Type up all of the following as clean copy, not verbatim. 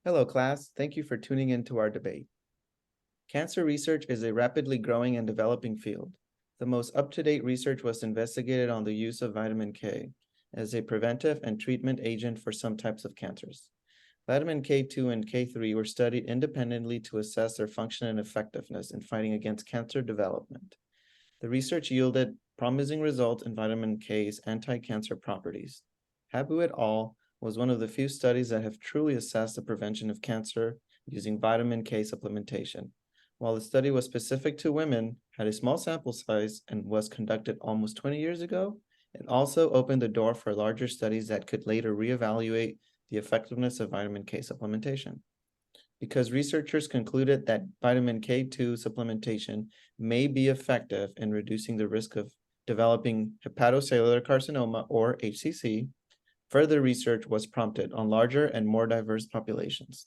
Hello, class. Thank you for tuning in to our debate. Cancer research is a rapidly growing and developing field. The most up-to-date research was investigated on the use of vitamin K as a preventive and treatment agent for some types of cancers. Vitamin K2 and K3 were studied independently to assess their function and effectiveness in fighting against cancer development. The research yielded promising results in vitamin K's anti-cancer properties. Habu et al. Was one of the few studies that have truly assessed the prevention of cancer using vitamin K supplementation. While the study was specific to women, had a small sample size, and was conducted almost 20 years ago, it also opened the door for larger studies that could later reevaluate the effectiveness of vitamin K supplementation. Because researchers concluded that vitamin K2 supplementation may be effective in reducing the risk of developing hepatocellular carcinoma, or HCC, further research was prompted on larger and more diverse populations.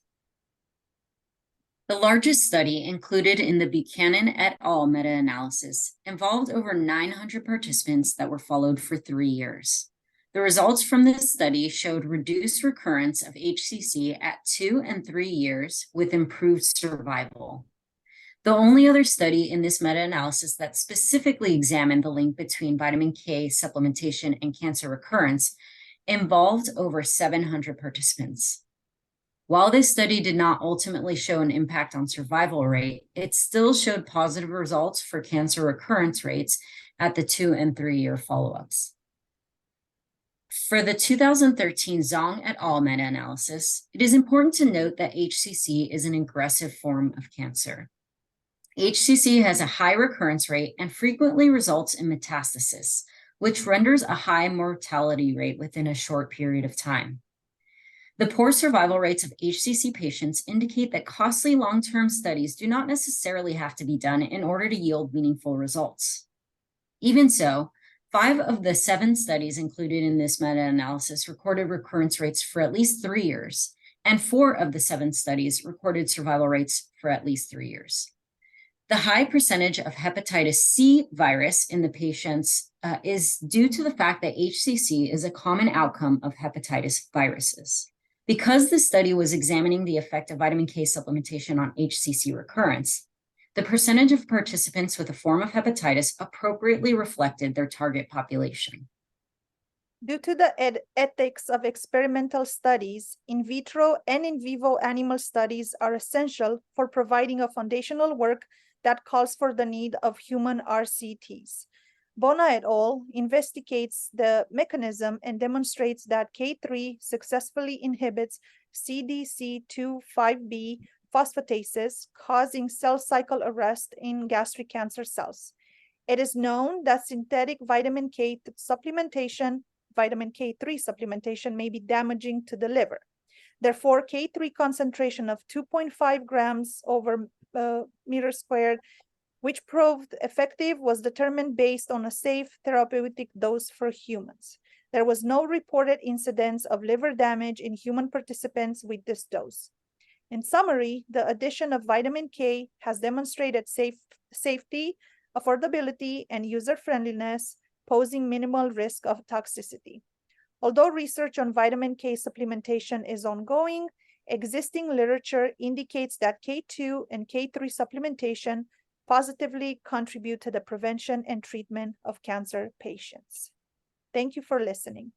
The largest study included in the Buchanan et al. Meta-analysis involved over 900 participants that were followed for 3 years. The results from this study showed reduced recurrence of HCC at 2 and 3 years with improved survival. The only other study in this meta-analysis that specifically examined the link between vitamin K supplementation and cancer recurrence involved over 700 participants. While this study did not ultimately show an impact on survival rate, it still showed positive results for cancer recurrence rates at the 2 and 3 year follow-ups. For the 2013 Zhang et al. Meta-analysis, it is important to note that HCC is an aggressive form of cancer. HCC has a high recurrence rate and frequently results in metastasis, which renders a high mortality rate within a short period of time. The poor survival rates of HCC patients indicate that costly long-term studies do not necessarily have to be done in order to yield meaningful results. Even so, 5 of the 7 studies included in this meta-analysis recorded recurrence rates for at least 3 years, and 4 of the 7 studies recorded survival rates for at least 3 years. The high percentage of hepatitis C virus in the patients is due to the fact that HCC is a common outcome of hepatitis viruses. Because the study was examining the effect of vitamin K supplementation on HCC recurrence, the percentage of participants with a form of hepatitis appropriately reflected their target population. Due to the ethics of experimental studies, in vitro and in vivo animal studies are essential for providing a foundational work that calls for the need of human RCTs. Bona et al. Investigates the mechanism and demonstrates that K3 successfully inhibits CDC2-5B phosphatases, causing cell cycle arrest in gastric cancer cells. It is known that synthetic vitamin K supplementation, vitamin K3 supplementation, may be damaging to the liver. Therefore, K3 concentration of 2.5 grams over meter squared, which proved effective, was determined based on a safe therapeutic dose for humans. There was no reported incidence of liver damage in human participants with this dose. In summary, the addition of vitamin K has demonstrated safety, affordability, and user-friendliness, posing minimal risk of toxicity. Although research on vitamin K supplementation is ongoing, existing literature indicates that K2 and K3 supplementation positively contribute to the prevention and treatment of cancer patients. Thank you for listening.